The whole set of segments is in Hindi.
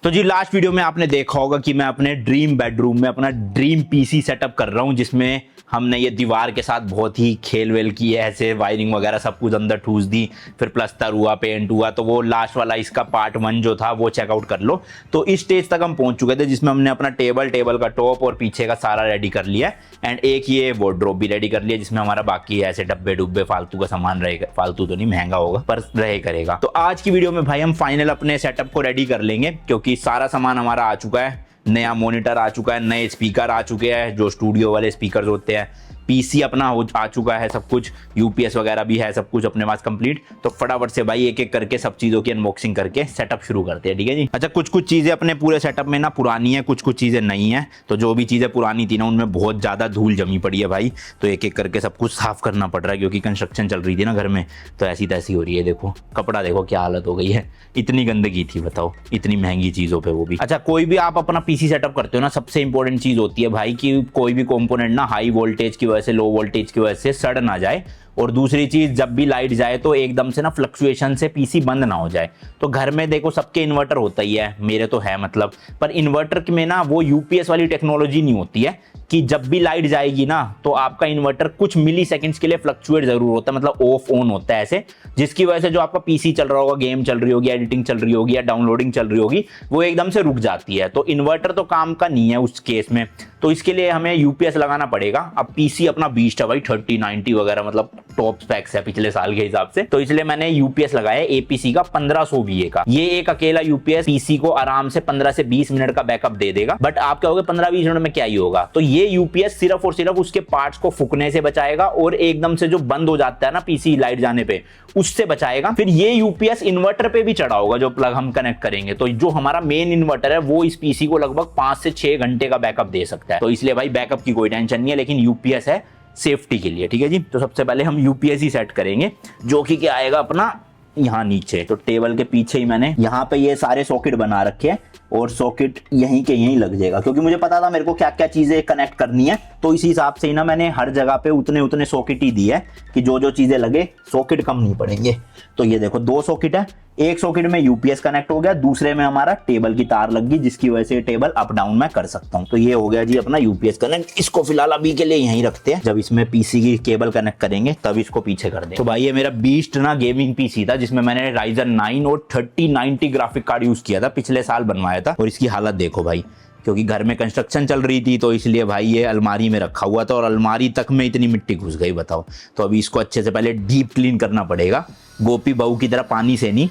तो जी लास्ट वीडियो में आपने देखा होगा कि मैं अपने ड्रीम बेडरूम में अपना ड्रीम पीसी सेटअप कर रहा हूं, जिसमें हमने ये दीवार के साथ बहुत ही खेल वेल की है, ऐसे वायरिंग वगैरह सब कुछ अंदर ठूस दी, फिर प्लस्तर हुआ, पेंट हुआ। तो वो लास्ट वाला इसका पार्ट 1 जो था वो चेकआउट कर लो। तो इस स्टेज तक हम पहुंच चुके थे जिसमें हमने अपना टेबल का टॉप और पीछे का सारा रेडी कर लिया एंड एक ये वार्डरोब भी रेडी कर लिया, जिसमें हमारा बाकी ऐसे डब्बे डुब्बे फालतू का सामान रहेगा। फालतू तो नहीं, महंगा होगा पर रहे करेगा। तो आज की वीडियो में भाई हम फाइनल अपने सेटअप को रेडी कर लेंगे, क्योंकि सारा सामान हमारा आ चुका है। नया मॉनिटर आ चुका है, नए स्पीकर आ चुके हैं जो स्टूडियो वाले स्पीकर होते हैं, पीसी अपना आ चुका है, सब कुछ यूपीएस वगैरह भी है, सब कुछ अपने पास कंप्लीट। तो फटाफट से भाई एक एक करके सब चीज़ों की अनबॉक्सिंग करके सेटअप शुरू करते हैं, ठीक है जी। अच्छा, कुछ चीज़ें अपने पूरे सेटअप में ना पुरानी है, कुछ चीज़ें नई हैं। तो जो भी चीज़ें पुरानी थी ना उनमें बहुत ज़्यादा धूल जमी पड़ी है भाई, तो एक एक करके सब कुछ साफ करना पड़ रहा है, क्योंकि कंस्ट्रक्शन चल रही थी ना घर में, तो ऐसी तैसी हो रही है। देखो कपड़ा, देखो क्या हालत हो गई है, इतनी गंदगी थी बताओ, इतनी महंगी चीज़ों पर वो भी। अच्छा, कोई भी आप अपना पीसी सेटअप करते हो ना, सबसे इंपॉर्टेंट चीज़ होती है भाई कि कोई भी कंपोनेंट ना हाई वोल्टेज की वजह से, लो वोल्टेज की वजह से सड़ ना जाए। और दूसरी चीज, जब भी लाइट जाए तो एकदम से ना फ्लक्चुएशन से पीसी बंद ना हो जाए। तो घर में देखो सबके इन्वर्टर होता ही है, मेरे तो है मतलब, पर इन्वर्टर में ना वो यूपीएस वाली टेक्नोलॉजी नहीं होती है कि जब भी लाइट जाएगी ना तो आपका इन्वर्टर कुछ मिली सेकंड्स के लिए फ्लक्चुएट जरूर होता है, मतलब ऑफ ऑन होता है ऐसे, जिसकी वजह से जो आपका पीसी चल रहा होगा, गेम चल रही होगी, एडिटिंग चल रही होगी या डाउनलोडिंग चल रही होगी, वो एकदम से रुक जाती है। तो इन्वर्टर तो काम का नहीं है उस केस में, तो इसके लिए हमें यूपीएस लगाना पड़ेगा। अब पीसी अपना बीस्ट है भाई, 3090 वगैरह, मतलब टॉप स्पेक्स है पिछले साल के हिसाब से, तो इसलिए मैंने यूपीएस लगाया एपीसी का 1500 VA का। ये एक अकेला यूपीएस पीसी को आराम से 15 से 20 मिनट का बैकअप दे देगा। बट आप कहोगे 15-20 मिनट में क्या ही होगा, तो ये यूपीएस सिर्फ और सिर्फ उसके पार्ट्स को फूकने से बचाएगा और एकदम से जो बंद हो जाता है ना पीसी लाइट जाने पे, उससे बचाएगा। फिर ये यूपीएस इन्वर्टर पे भी चढ़ा होगा जो प्लग हम कनेक्ट करेंगे, तो जो हमारा मेन इन्वर्टर है वो इस पीसी को लगभग 5 से 6 घंटे का बैकअप दे सकता है। तो इसलिए भाई बैकअप की कोई टेंशन नहीं है, लेकिन यूपीएस है सेफ्टी के लिए, ठीक है जी। तो सबसे पहले हम यूपीएस ही सेट करेंगे, जो कि क्या आएगा अपना यहाँ नीचे। तो टेबल के पीछे ही मैंने यहाँ पे ये सारे सॉकेट बना रखे हैं और सॉकेट यहीं के यहीं लग जाएगा, क्योंकि मुझे पता था मेरे को क्या क्या चीजें कनेक्ट करनी है। तो इसी हिसाब से ही ना मैंने हर जगह पे उतने उतने सॉकेट ही दी है कि जो जो चीजें लगे सॉकेट कम नहीं पड़ेंगे। तो ये देखो 2 सॉकेट है, एक सॉकेट में यूपीएस कनेक्ट हो गया, दूसरे में हमारा टेबल की तार लग गई, जिसकी वजह से टेबल अप डाउन मैं कर सकता हूँ। तो ये हो गया जी अपना यूपीएस कनेक्ट। इसको फिलहाल अभी के लिए यहीं रखते हैं, जब इसमें पीसी की केबल कनेक्ट करेंगे तब इसको पीछे कर देंगे। तो भाई ये मेरा बीस्ट ना गेमिंग पीसी था, जिसमें मैंने Ryzen 9 और 3090 ग्राफिक कार्ड यूज किया था, पिछले साल बनवाया था। और इसकी हालत देखो भाई, क्योंकि घर में कंस्ट्रक्शन चल रही थी तो इसलिए भाई ये अलमारी में रखा हुआ था और अलमारी तक में इतनी मिट्टी घुस गई बताओ। तो अभी इसको अच्छे से पहले डीप क्लीन करना पड़ेगा, गोपी बहू की तरह पानी से नहीं,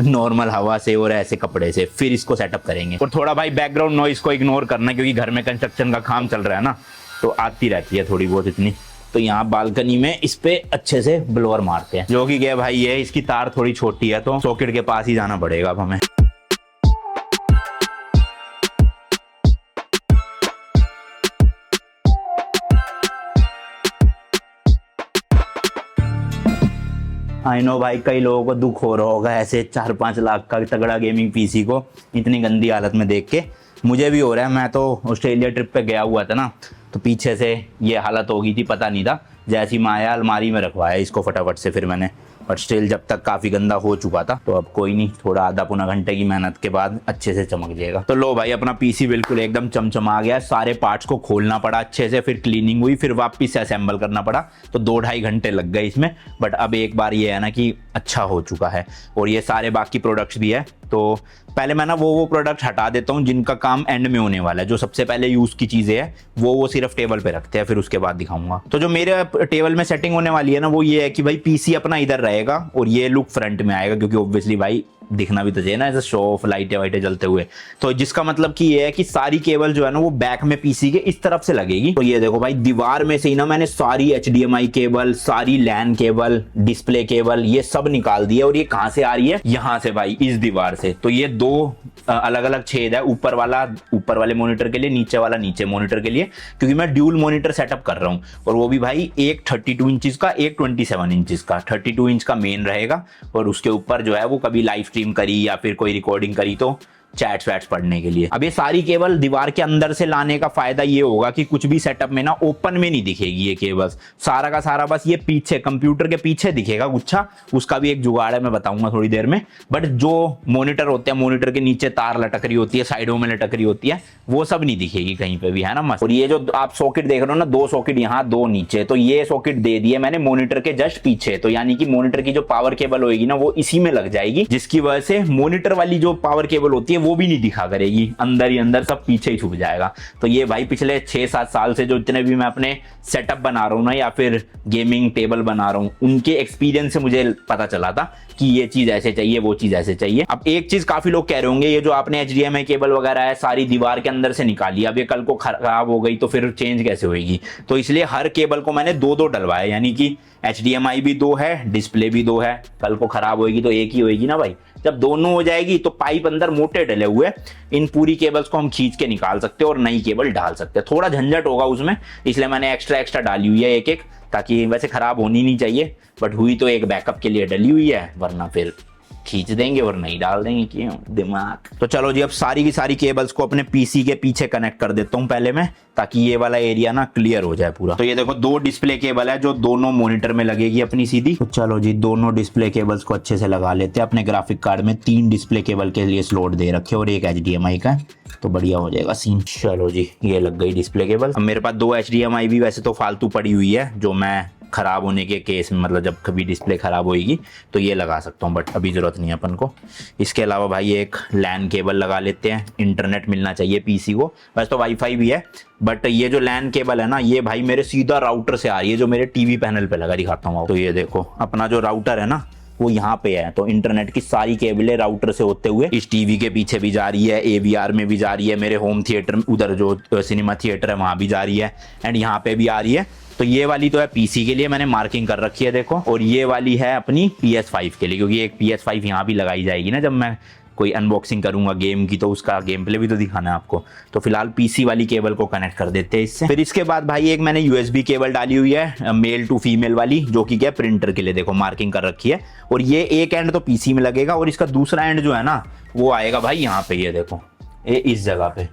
नॉर्मल हवा से और ऐसे कपड़े से, फिर इसको सेटअप करेंगे। और थोड़ा भाई बैकग्राउंड नॉइज को इग्नोर करना, क्योंकि घर में कंस्ट्रक्शन का काम चल रहा है ना, तो आती रहती है थोड़ी बहुत इतनी। तो यहाँ बालकनी में इस पे अच्छे से ब्लोअर मारते हैं, जो कि क्या भाई ये इसकी तार थोड़ी छोटी है तो सॉकेट के पास ही जाना पड़ेगा अब हमें। आई नो भाई, कई लोगों को दुख हो रहा होगा ऐसे 4-5 लाख का तगड़ा गेमिंग पीसी को इतनी गंदी हालत में देख के। मुझे भी हो रहा है, मैं तो ऑस्ट्रेलिया ट्रिप पे गया हुआ था ना, तो पीछे से ये हालत हो गई थी, पता नहीं था। जैसी मैं आया अलमारी में रखवाया इसको फटाफट से फिर मैंने, और स्टिल जब तक काफ़ी गंदा हो चुका था। तो अब कोई नहीं, थोड़ा आधा पौना घंटे की मेहनत के बाद अच्छे से चमक जाएगा। तो लो भाई अपना पीसी बिल्कुल एकदम चमचमा गया। सारे पार्ट्स को खोलना पड़ा अच्छे से, फिर क्लीनिंग हुई, फिर वापस से असेंबल करना पड़ा, तो 2-2.5 घंटे लग गए इसमें। बट अब एक बार ये है ना कि अच्छा हो चुका है, और ये सारे बाकी प्रोडक्ट्स भी है। तो पहले मैं ना वो प्रोडक्ट हटा देता हूँ जिनका काम एंड में होने वाला है, जो सबसे पहले यूज़ की चीज़ें हैं वो सिर्फ टेबल पे रखते हैं, फिर उसके बाद दिखाऊंगा। तो जो मेरे टेबल में सेटिंग होने वाली है ना, वो ये है कि भाई पीसी अपना इधर रहेगा और ये लुक फ्रंट में आएगा, क्योंकि ऑब्वियसली भाई दिखना भी तो चाहिए ना ऐसे शो ऑफ, लाइटें वाइटें जलते हुए। तो जिसका मतलब कि ये है कि सारी केबल जो है ना वो बैक में पीसी के इस तरफ से लगेगी। तो ये देखो भाई दीवार में से ही ना मैंने सारी HDMI केबल, सारी लैन केबल, डिस्प्ले केबल, ये सब निकाल दी है। और ये कहां से आ रही है? यहाँ से भाई, इस दीवार से। तो ये 2 अलग अलग छेद है, ऊपर वाला ऊपर वाले मॉनिटर के लिए, नीचे वाला नीचे मॉनिटर के लिए, क्योंकि मैं ड्यूल मॉनिटर सेटअप कर रहा हूँ। और वो भी भाई एक 32 इंचेस का, एक 27 इंचेस का। 32 इंच का मेन रहेगा और उसके ऊपर जो है वो कभी लाइव स्ट्रीम करी या फिर कोई रिकॉर्डिंग करी तो चैट्स वैट्स पढ़ने के लिए। अब ये सारी केबल दीवार के अंदर से लाने का फायदा ये होगा कि कुछ भी सेटअप में ना ओपन में नहीं दिखेगी ये केबल्स, सारा का सारा बस ये पीछे कंप्यूटर के पीछे दिखेगा गुच्छा। उसका भी एक जुगाड़ है, मैं बताऊंगा थोड़ी देर में। बट जो मॉनिटर होते हैं, मॉनिटर के नीचे तार लटक रही होती है, साइडों में लटक रही होती है, वो सब नहीं दिखेगी कहीं पे भी, है ना मस्त। और ये जो आप सॉकेट देख रहे हो ना, 2 सॉकेट यहाँ 2 नीचे, तो ये सॉकेट दे दिए मैंने मॉनिटर के जस्ट पीछे, तो यानी कि मॉनिटर की जो पावर केबल होगी ना वो इसी में लग जाएगी, जिसकी वजह से मॉनिटर वाली जो पावर केबल होती है वो भी नहीं दिखा करेगी, अंदर ही अंदर सब पीछे ही छुप जाएगा। तो ये भाई पिछले 6-7 साल से जो जितने भी मैं अपने सेटअप बना रहा हूँ ना, या फिर गेमिंग टेबल बना रहा हूँ, उनके एक्सपीरियंस से मुझे पता चला था कि ये चीज ऐसे चाहिए, वो चीज ऐसे चाहिए। अब एक चीज काफी लोग कह रहे होंगे, ये जो आपने HDMI केबल वगैरह है सारी दीवार के अंदर से निकाली, अब ये कल को खराब हो गई तो फिर चेंज कैसे होगी। तो इसलिए हर केबल को मैंने 2-2 डलवाया, यानी कि HDMI भी 2 है, डिस्प्ले भी 2 है। कल को खराब होगी तो एक ही होगी ना भाई। जब दोनों हो जाएगी तो पाइप अंदर मोटे डले हुए, इन पूरी केबल्स को हम खींच के निकाल सकते हैं और नई केबल डाल सकते हैं। थोड़ा झंझट होगा उसमें, इसलिए मैंने एक्स्ट्रा डाली हुई है एक, ताकि वैसे खराब होनी नहीं चाहिए, बट हुई तो एक बैकअप के लिए डली हुई है, वरना फिर खींच देंगे और नहीं डाल देंगे, क्यों दिमाग। तो चलो जी, अब सारी की सारी केबल्स को अपने पीसी के पीछे कनेक्ट कर देता हूं पहले मैं, ताकि ये वाला एरिया ना क्लियर हो जाए पूरा। तो ये देखो 2 डिस्प्ले केबल है जो दोनों मॉनिटर में लगेगी अपनी सीधी। तो चलो जी, दोनों डिस्प्ले केबल्स को अच्छे से लगा लेते हैं। अपने ग्राफिक कार्ड में 3 डिस्प्ले केबल के लिए स्लॉट दे रखे और एक HDMI का, तो बढ़िया हो जाएगा सीन। चलो जी, ये लग गई डिस्प्ले केबल। अब मेरे पास 2 HDMI भी वैसे तो फालतू पड़ी हुई है, जो मैं खराब होने के केस में, मतलब जब कभी डिस्प्ले खराब होगी तो ये लगा सकता हूँ, बट अभी जरूरत नहीं है अपन को। इसके अलावा भाई एक LAN केबल लगा लेते हैं, इंटरनेट मिलना चाहिए पीसी को। वैसे तो वाईफाई भी है, बट ये जो LAN केबल है ना, ये भाई मेरे सीधा राउटर से आ रही है, जो मेरे टीवी पैनल पे लगा, दिखाता हूँ। तो ये देखो अपना जो राउटर है ना वो यहाँ पे है, तो इंटरनेट की सारी केबलें राउटर से होते हुए इस टीवी के पीछे भी जा रही है, AVR में भी जा रही है, मेरे होम थिएटर उधर जो सिनेमा थिएटर है वहां भी जा रही है, एंड यहाँ पे भी आ रही है। तो ये वाली तो है पीसी के लिए, मैंने मार्किंग कर रखी है देखो, और ये वाली है अपनी PS5 के लिए, क्योंकि एक PS5 यहाँ भी लगाई जाएगी ना जब मैं कोई अनबॉक्सिंग करूंगा गेम की, तो उसका गेम प्ले भी तो दिखाना है आपको। तो फिलहाल पीसी वाली केबल को कनेक्ट कर देते हैं इससे। फिर इसके बाद भाई एक मैंने USB केबल डाली हुई है, मेल टू फीमेल वाली, जो कि क्या प्रिंटर के लिए, देखो मार्किंग कर रखी है। और ये एक एंड तो पीसी में लगेगा और इसका दूसरा एंड जो है ना वो आएगा भाई यहाँ पे, ये देखो ये इस जगह पे,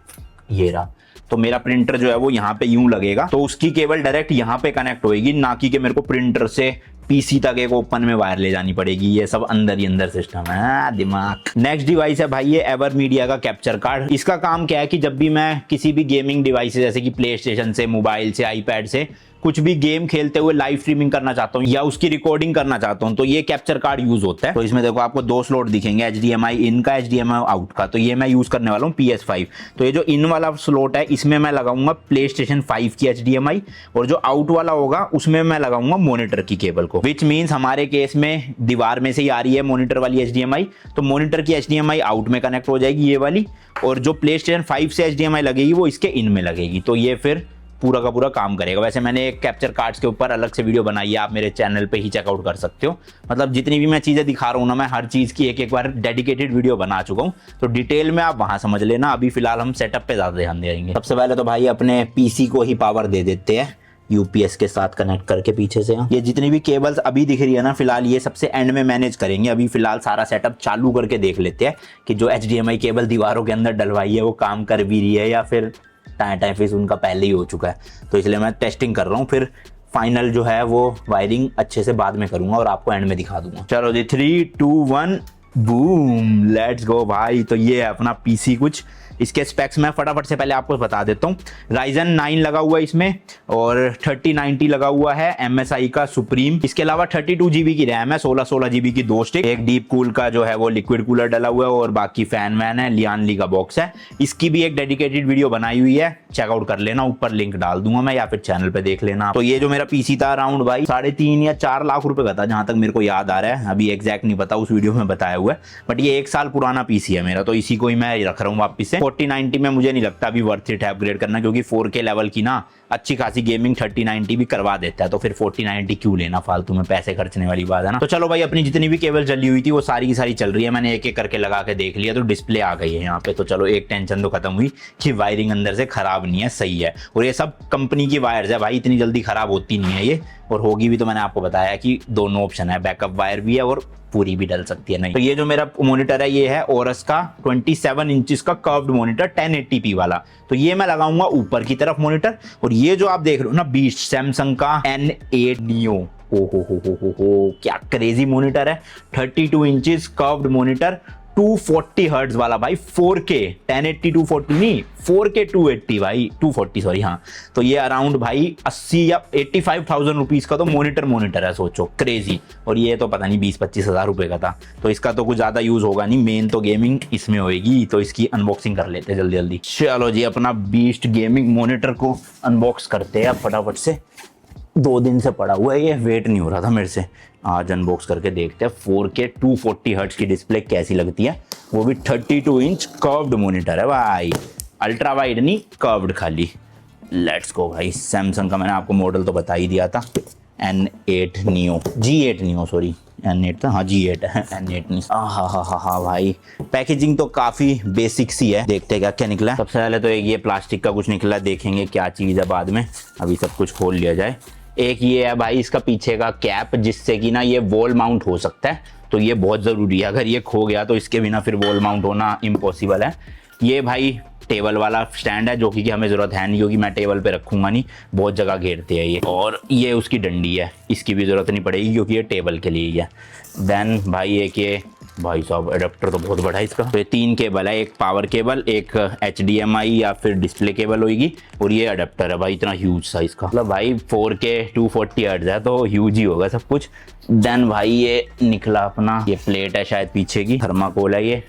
ये रहा। तो मेरा प्रिंटर जो है वो यहाँ पे यूं लगेगा, तो उसकी केबल डायरेक्ट यहाँ पे कनेक्ट होएगी, ना कि मेरे को प्रिंटर से पीसी तक एक ओपन में वायर ले जानी पड़ेगी। ये सब अंदर ही अंदर सिस्टम है, दिमाग। नेक्स्ट डिवाइस है भाई ये एवर मीडिया का कैप्चर कार्ड। इसका काम क्या है कि जब भी मैं किसी भी गेमिंग डिवाइस जैसे कि प्ले स्टेशन से, मोबाइल से, आईपैड से कुछ भी गेम खेलते हुए लाइव स्ट्रीमिंग करना चाहता हूँ या उसकी रिकॉर्डिंग करना चाहता हूँ, तो ये कैप्चर कार्ड यूज होता है। तो इसमें देखो आपको 2 स्लॉट दिखेंगे, HDMI इन का, HDMI आउट का। तो ये मैं यूज करने वाला हूँ PS5। तो ये जो इन वाला स्लॉट है इसमें मैं लगाऊंगा PlayStation 5 की HDMI, और जो आउट वाला होगा उसमें मैं लगाऊंगा मॉनिटर की केबल को। विच मीन्स हमारे केस में दीवार में से ही आ रही है मॉनिटर वाली HDMI, तो मॉनिटर की HDMI आउट में कनेक्ट हो जाएगी ये वाली, और जो PlayStation 5 से HDMI लगेगी वो इसके इन में लगेगी। तो ये फिर पूरा का पूरा काम करेगा। वैसे मैंने एक कैप्चर कार्ड्स के ऊपर अलग से वीडियो बनाई है, आप मेरे चैनल पे ही चेकआउट कर सकते हो। मतलब जितनी भी मैं चीज़ें दिखा रहा हूँ ना, मैं हर चीज़ की एक बार डेडिकेटेड वीडियो बना चुका हूँ, तो डिटेल में आप वहाँ समझ लेना। अभी फिलहाल हम सेटअप पे ज़्यादा ध्यान देंगे। सबसे पहले तो भाई अपने पीसी को ही पावर दे देते हैं UPS के साथ कनेक्ट करके पीछे से। ये जितनी भी केबल्स अभी दिख रही है ना, फिलहाल ये सबसे एंड में मैनेज करेंगे। अभी फिलहाल सारा सेटअप चालू करके देख लेते हैं कि जो HDMI केबल दीवारों के अंदर डलवाई है वो काम कर भी रही है या फिर टाइम फेस उनका पहले ही हो चुका है। तो इसलिए मैं टेस्टिंग कर रहा हूँ, फिर फाइनल जो है वो वायरिंग अच्छे से बाद में करूंगा और आपको एंड में दिखा दूंगा। चलो जी 3, 2, 1 बूम, लेट्स गो भाई। तो ये है अपना पीसी कुछ। इसके स्पेक्स मैं फटाफट से पहले आपको बता देता हूँ। Ryzen 9 लगा हुआ है इसमें और 3090 लगा हुआ है MSI का सुप्रीम। इसके अलावा 32 GB की रैम है, 16 GB की 2 स्टिक, एक डीप कूल का जो है वो लिक्विड कूलर डला हुआ है और बाकी फैन वैन है, लियानली का बॉक्स है। इसकी भी एक डेडिकेटेड वीडियो बनाई हुई है, चेकआउट कर लेना, ऊपर लिंक डाल दूंगा मैं या फिर चैनल पे देख लेना। तो ये जो मेरा पीसी था अराउंड भाई 3.5 या 4 लाख रुपए का था, जहां तक मेरे को याद आ रहा है। अभी एग्जैक्ट नहीं पता, उस वीडियो में बताया हुआ है, बट ये 1 साल पुराना पीसी है मेरा, तो इसी को ही मैं रख रहा हूँ वापिस से। 4090 में मुझे नहीं लगता अभी वर्थ इट है अपग्रेड करना, क्योंकि 4K लेवल की ना अच्छी खासी गेमिंग 3090 भी करवा देता है, तो फिर 4090 क्यों लेना, फालतू में पैसे खर्चने वाली बात है ना। तो चलो भाई अपनी जितनी भी केबल चली हुई थी वो सारी की सारी चल रही है, मैंने एक एक करके लगा के देख लिया, तो डिस्प्ले आ गई है यहाँ पे। तो चलो एक टेंशन तो खत्म हुई कि वायरिंग अंदर से खराब नहीं है, सही है। और ये सब कंपनी की वायर्स है भाई, इतनी जल्दी खराब होती नहीं है ये, और होगी भी तो मैंने आपको बताया कि दोनों ऑप्शन है, बैकअप वायर भी है और पूरी भी डल सकती है नहीं। तो ये जो मेरा मॉनिटर है ये है ओरस का 27 इंचेस का कर्व्ड मॉनिटर 1080p वाला। तो ये मैं लगाऊंगा ऊपर की तरफ मॉनिटर। और ये जो आप देख रहे हो ना बीस्ट, सैमसंग का N8 Neo, हो क्या क्रेजी मॉनिटर है। 32 इंचेस कर्व्ड मॉनिटर, 240 हर्ट्ज वाला भाई, 4K 1080 240 नहीं 4K 280 भाई, 240 सॉरी। हाँ तो ये अराउंड भाई 80 या 85,000 रुपीज का तो मॉनिटर है, सोचो क्रेजी। और ये तो पता नहीं 20-25 हजार रुपए का था। तो इसका तो कुछ ज्यादा यूज होगा नहीं, मेन तो गेमिंग इसमें होएगी। तो इसकी अनबॉक्सिंग कर लेते हैं जल्दी जल्दी। चलो जी अपना बीस्ट गेमिंग मॉनिटर को अनबॉक्स करते हैं फटाफट से। 2 दिन से पड़ा हुआ है ये, वेट नहीं हो रहा था मेरे से। आज अनबॉक्स करके देखते हैं 4K 240 हर्ट्ज की डिस्प्ले कैसी लगती है, वो भी 32 इंच कर्व्ड मॉनिटर है भाई, अल्ट्रा वाइड नहीं कर्व्ड खाली। लेट्स गो भाई। सैमसंग का मैंने आपको मॉडल तो बता ही दिया था, N8 Neo, G8 Neo sorry, N8 था हाँ G8 है, N8 नहीं। हाँ भाई पैकेजिंग तो काफी बेसिक सी है। देखते हैं क्या क्या निकला। सबसे पहले तो एक ये प्लास्टिक का कुछ निकला, देखेंगे क्या चीज़ है बाद में, अभी सब कुछ खोल लिया जाए। एक ये है भाई इसका पीछे का कैप, जिससे कि ना ये वॉल माउंट हो सकता है। तो ये बहुत ज़रूरी है, अगर ये खो गया तो इसके बिना फिर वॉल माउंट होना इम्पॉसिबल है। ये भाई टेबल वाला स्टैंड है, जो कि हमें ज़रूरत है नहीं क्योंकि मैं टेबल पे रखूंगा नहीं, बहुत जगह घेरते हैं ये। और ये उसकी डंडी है, इसकी भी ज़रूरत नहीं पड़ेगी क्योंकि ये टेबल के लिए ही है। देन भाई एक ये भाई साहब एडाप्टर तो बहुत बड़ा है इसका। तो ये 3 केबल है, एक पावर केबल, एक HDMI या फिर डिस्प्ले केबल होगी, और ये अडेप्टर है भाई इतना ह्यूज साइज का। मतलब भाई 4K 240 हर्ट्ज है तो ह्यूज ही होगा सब कुछ। देन भाई ये निकला अपना, ये प्लेट है शायद पीछे की, थर्माकोल है ये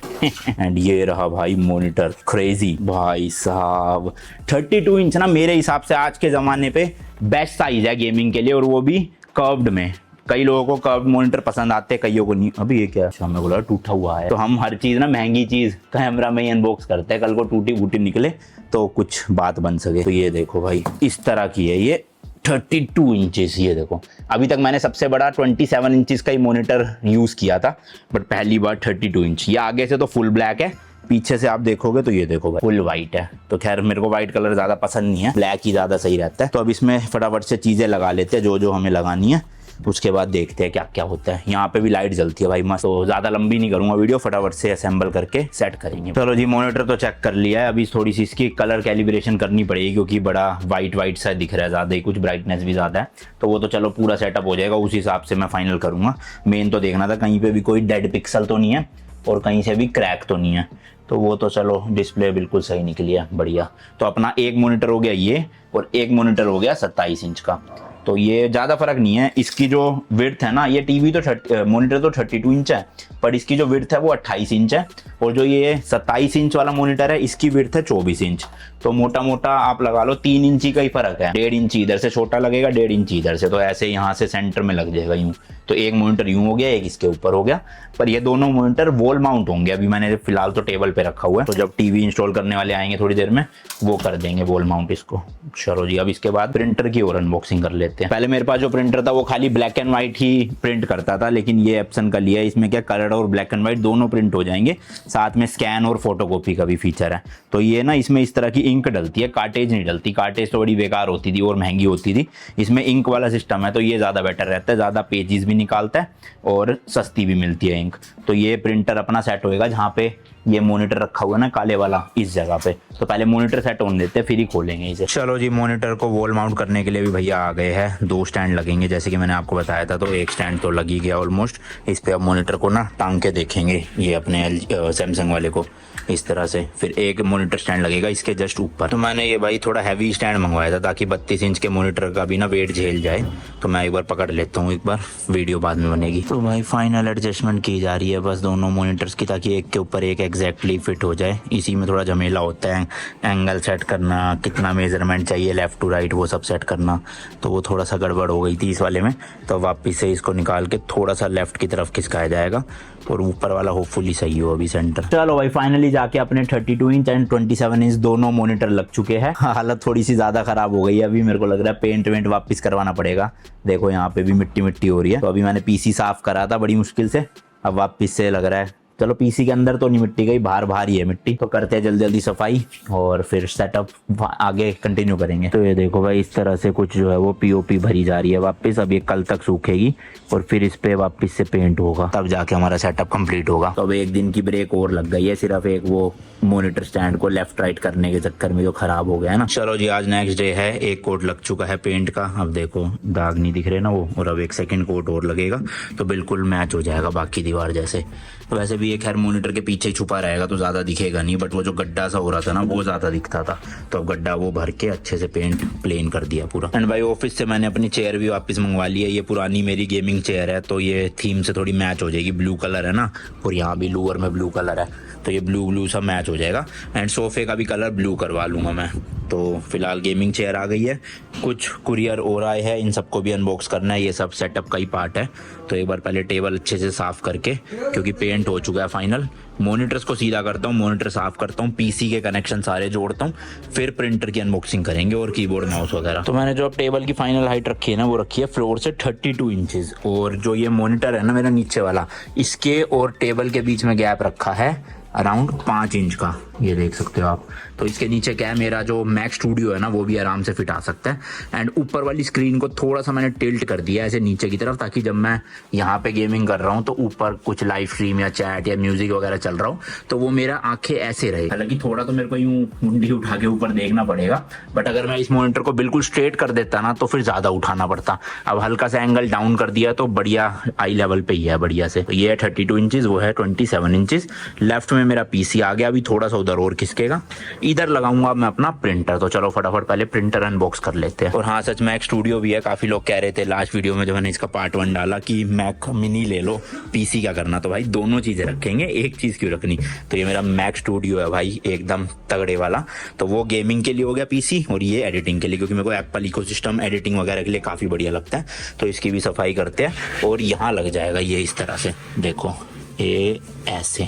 एंड ये रहा भाई मॉनिटर, क्रेजी भाई साहब। 32 इंच ना मेरे हिसाब से आज के ज़माने पे बेस्ट साइज है गेमिंग के लिए, और वो भी कर्व्ड में। कई लोगों को कर्व्ड मॉनिटर पसंद आते हैं, कईयों को नहीं। अभी ये क्या है, हमें बोला टूटा हुआ है। तो हम हर चीज़ ना महंगी चीज़ कैमरा में ही अनबॉक्स करते हैं, कल को टूटी फूटी निकले तो कुछ बात बन सके। तो ये देखो भाई इस तरह की है ये 32 इंचेस। ये देखो अभी तक मैंने सबसे बड़ा 27 इंचेस का ही मॉनिटर यूज़ किया था, बट पहली बार 32 इंच। ये आगे से तो फुल ब्लैक है, पीछे से आप देखोगे तो ये देखो भाई फुल वाइट है। तो खैर मेरे को वाइट कलर ज़्यादा पसंद नहीं है, ब्लैक ही ज़्यादा सही रहता है। तो अब इसमें फटाफट से चीज़ें लगा लेते हैं जो जो हमें लगानी है, उसके बाद देखते हैं क्या क्या होता है। यहाँ पे भी लाइट जलती है भाई मस्त। तो ज़्यादा लंबी नहीं करूँगा वीडियो, फटाफट से असेंबल करके सेट करेंगे। चलो जी मॉनिटर तो चेक कर लिया है, अभी थोड़ी सी इसकी कलर कैलिब्रेशन करनी पड़ेगी क्योंकि बड़ा वाइट सा दिख रहा है ज़्यादा ही, कुछ ब्राइटनेस भी ज़्यादा है। तो वो तो चलो पूरा सेटअप हो जाएगा, उस हिसाब से मैं फाइनल करूँगा। मेन तो देखना था कहीं पर भी कोई डेड पिक्सल तो नहीं है और कहीं से भी क्रैक तो नहीं है। तो वो तो चलो डिस्प्ले बिल्कुल सही निकली है, बढ़िया। तो अपना एक मॉनिटर हो गया ये, और एक मॉनिटर हो गया 27 इंच का। तो ये ज़्यादा फर्क नहीं है। इसकी जो विड्थ है ना, ये टीवी तो मॉनिटर तो 32 इंच है, पर इसकी जो विड्थ है वो 28 इंच है। और जो ये 27 इंच वाला मॉनिटर है इसकी विड्थ है 24 इंच। तो मोटा मोटा आप लगा लो 3 इंची का ही फर्क है। 1.5 इंच इधर से छोटा लगेगा, 1.5 इंच इधर से, तो ऐसे यहाँ से सेंटर में लग जाएगा यूँ। तो एक मॉनिटर यूँ हो गया, एक इसके ऊपर हो गया। पर ये दोनों मॉनिटर वॉल माउंट होंगे। अभी मैंने फिलहाल तो टेबल पे रखा हुआ है, तो जब टीवी इंस्टॉल करने वाले आएंगे थोड़ी देर में वो कर देंगे वॉल माउंट इसको। चलो जी अब इसके बाद प्रिंटर की और अनबॉक्सिंग कर लेते हैं। पहले मेरे पास जो प्रिंटर था वो खाली black and white he print करता था, लेकिन ये एप्सन का लिया है। इसमें क्या कलर और ब्लैक एंड व्हाइट दोनों प्रिंट हो जाएंगे, साथ में स्कैन और फोटोकॉपी का भी फीचर है। तो ये ना इसमें इस तरह की इंक डलती है, कार्टेज नहीं डलती। कार्टेज तो बड़ी बेकार होती थी और महंगी होती थी, इसमें इंक वाला सिस्टम है। तो ये ज़्यादा बेटर रहता है, ज़्यादा पेजेस भी निकालता है और सस्ती भी मिलती है इंक। तो ये प्रिंटर अपना सेट होएगा जहाँ पे ये मॉनिटर रखा हुआ है ना काले वाला, इस जगह पे। तो पहले मॉनिटर सेट होने देते हैं फिर ही खोलेंगे इसे। चलो जी मॉनिटर को वॉल माउंट करने के लिए भी भैया आ गए हैं। 2 स्टैंड लगेंगे जैसे कि मैंने आपको बताया था, तो एक स्टैंड तो लग ही गया ऑलमोस्ट। इस पे अब मॉनिटर को ना टांग के देखेंगे ये अपने सैमसंग वाले को इस तरह से। फिर एक मॉनिटर स्टैंड लगेगा इसके जस्ट ऊपर। तो मैंने ये भाई थोड़ा हैवी स्टैंड मंगवाया था ताकि 32 इंच के मॉनिटर का भी ना वेट झेल जाए। तो मैं एक बार पकड़ लेता हूँ, एक बार वीडियो बाद में बनेगी। तो भाई फाइनल एडजस्टमेंट की जा रही है बस दोनों मॉनिटर्स की, ताकि एक के ऊपर एक एग्जैक्टली फिट हो जाए। इसी में थोड़ा झमेला होता है, एंगल सेट करना, कितना मेजरमेंट चाहिए लेफ्ट टू राइट वो सब सेट करना। तो वो थोड़ा सा गड़बड़ हो गई थी इस वाले में। तो वापस से इसको निकाल के थोड़ा सा लेफ्ट की तरफ खिसकाया जाएगा और ऊपर वाला होपफुली सही हो अभी सेंटर। चलो भाई फाइनली जाके अपने 32 इंच एंड 27 इंच दोनों मॉनिटर लग चुके हैं। हालत थोड़ी सी ज़्यादा ख़राब हो गई है, अभी मेरे को लग रहा है पेंट वेंट वापस करवाना पड़ेगा। देखो यहाँ पे भी मिट्टी मिट्टी हो रही है। तो अभी मैंने पीसी साफ़ करा था बड़ी मुश्किल से, अब वापस से लग रहा है चलो पीसी के अंदर तो नहीं मिट्टी गई, बाहर बाहर ही है मिट्टी। तो करते हैं जल्दी जल्दी सफाई और फिर सेटअप आगे कंटिन्यू करेंगे। तो ये देखो भाई इस तरह से कुछ जो है वो पीओपी भरी जा रही है वापस। अब ये कल तक सूखेगी और फिर इस पे वापस से पेंट होगा, तब जाके हमारा सेटअप कंप्लीट होगा। तो अब एक दिन की ब्रेक और लग गई है, सिर्फ एक वो मॉनिटर स्टैंड को लेफ्ट राइट करने के चक्कर में जो खराब हो गया है ना। चलो जी आज नेक्स्ट डे है, एक कोट लग चुका है पेंट का। अब देखो दाग नहीं दिख रहे ना वो, और अब एक सेकंड कोट और लगेगा तो बिल्कुल मैच हो जाएगा बाकी दीवार जैसे। तो वैसे भी ये खैर मॉनिटर के पीछे छुपा रहेगा तो ज्यादा दिखेगा नहीं, बट वो जो गड्ढा सा हो रहा था ना वो ज्यादा दिखता था। तो अब गड्ढा वो भर के अच्छे से पेंट प्लेन कर दिया पूरा। एंड भाई ऑफिस से मैंने अपनी चेयर भी वापस मंगवा ली है। ये पुरानी मेरी गेमिंग चेयर है तो ये थीम से थोड़ी मैच हो जाएगी। ब्लू कलर है ना, और यहाँ भी लोअर में ब्लू कलर है तो ये ब्लू ब्लू सा मैच हो जाएगा। एंड सोफे का भी कलर ब्लू करवा लूंगा मैं। तो फिलहाल गेमिंग चेयर आ गई है, कुछ कुरियर और आए हैं, इन सबको भी अनबॉक्स करना है। ये सब सेटअप का ही पार्ट है। तो एक बार पहले टेबल अच्छे से साफ करके, क्योंकि पेंट हो चुका है फाइनल, मॉनिटर्स को सीधा करता हूँ, मॉनिटर साफ करता हूँ, पीसी के कनेक्शन सारे जोड़ता हूँ, फिर प्रिंटर की अनबॉक्सिंग करेंगे और कीबोर्ड माउस वगैरह। तो मैंने जो अब टेबल की फाइनल हाइट रखी है ना वो रखी है फ्लोर से 32 इंचेस। और जो ये मॉनिटर है ना मेरा नीचे वाला, इसके और टेबल के बीच में गैप रखा है अराउंड 5 इंच का, ये देख सकते हो आप। तो इसके नीचे क्या है, मेरा जो मैक स्टूडियो है ना वो भी आराम से फिट आ सकता है। एंड ऊपर वाली स्क्रीन को थोड़ा सा मैंने टिल्ट कर दिया ऐसे नीचे की तरफ, ताकि जब मैं यहाँ पे गेमिंग कर रहा हूँ तो ऊपर कुछ लाइव स्ट्रीम या चैट या म्यूजिक वगैरह चल रहा हो तो वो मेरा आंखें ऐसे रहे। हालांकि थोड़ा तो मेरे को यूं मुंडी उठा के ऊपर देखना पड़ेगा, बट अगर मैं इस मॉनिटर को बिल्कुल स्ट्रेट कर देता ना तो फिर ज्यादा उठाना पड़ता। अब हल्का सा एंगल डाउन कर दिया तो बढ़िया आई लेवल पे ही है बढ़िया से। तो ये है 32 इंचेस, वो है 27 इंचेस। लेफ्ट में मेरा पीसी आ गया, अभी थोड़ा सा उधर और खिसकेगा। इधर लगाऊंगा मैं अपना प्रिंटर। तो चलो फटाफट पहले प्रिंटर अनबॉक्स कर लेते हैं। और हाँ सच मैक स्टूडियो भी है। काफी लोग कह रहे थे लास्ट वीडियो में जब मैंने इसका पार्ट 1 डाला कि मैक मिनी ले लो, पीसी क्या करना। तो भाई दोनों चीजें रखेंगे, एक चीज क्यों रखनी। तो ये मेरा मैक स्टूडियो है भाई, एकदम तगड़े वाला। तो वो गेमिंग के लिए हो गया पीसी, और ये एडिटिंग के लिए, क्योंकि मेरे को एप्पल इकोसिस्टम एडिटिंग वगैरह के लिए काफी बढ़िया लगता है। तो इसकी भी सफाई करते हैं। और यहाँ लग जाएगा ये इस तरह से, देखो ये ऐसे।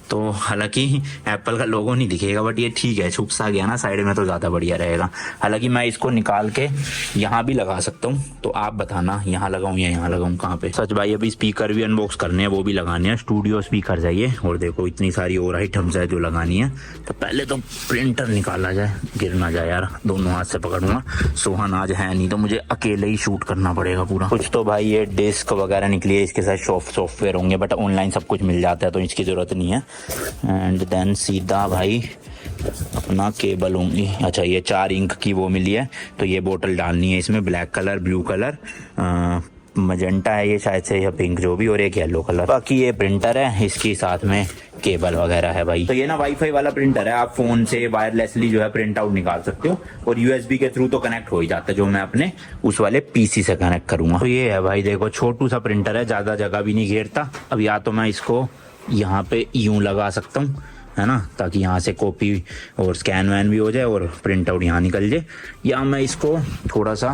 तो हालांकि एप्पल का लोगो नहीं दिखेगा, बट ये ठीक है, छुप सा गया ना साइड में तो ज़्यादा बढ़िया रहेगा। हालांकि मैं इसको निकाल के यहाँ भी लगा सकता हूँ, तो आप बताना यहाँ लगाऊँ या यहाँ लगाऊँ कहाँ पे। सच भाई अभी स्पीकर भी अनबॉक्स करने हैं, वो भी लगाने हैं, स्टूडियो स्पीकर चाहिए। और देखो इतनी सारी और आइटम्स है जो लगानी है। तो पहले तो प्रिंटर निकाला जाए, गिर ना जाए यार, दोनों हाथ से पकड़ूंगा। सोहन आज है नहीं तो मुझे अकेले ही शूट करना पड़ेगा पूरा। कुछ तो भाई ये डिस्क वगैरह निकली है, इसके साथ सॉफ्टवेयर होंगे, बट ऑनलाइन सब कुछ मिल जाता है तो इसकी जरूरत नहीं है। एंड देन सीधा भाई अपना केबल होंगी। अच्छा ये 4 इंक की वो मिली है, तो ये बोतल डालनी है इसमें, black colour, blue colour, magenta है ये शायद से, या पिंक जो भी, और एक येलो कलर। बाकी ये प्रिंटर है, इसकी साथ में केबल वगैरह है भाई। तो ये ना वाईफाई वाला प्रिंटर है, आप फोन से वायरलेसली जो है प्रिंट आउट निकाल सकते हो, और यूएसबी के थ्रू तो कनेक्ट हो ही जाता है, जो मैं अपने उस वाले पीसी से कनेक्ट करूंगा। तो ये है भाई, देखो छोटू सा प्रिंटर है, ज्यादा जगह भी नहीं घेरता। अब या तो मैं इसको यहाँ पे यूं लगा सकता हूँ, है ना, ताकि यहाँ से कॉपी और स्कैन वैन भी हो जाए और प्रिंट आउट यहाँ निकल जाए, या मैं इसको थोड़ा सा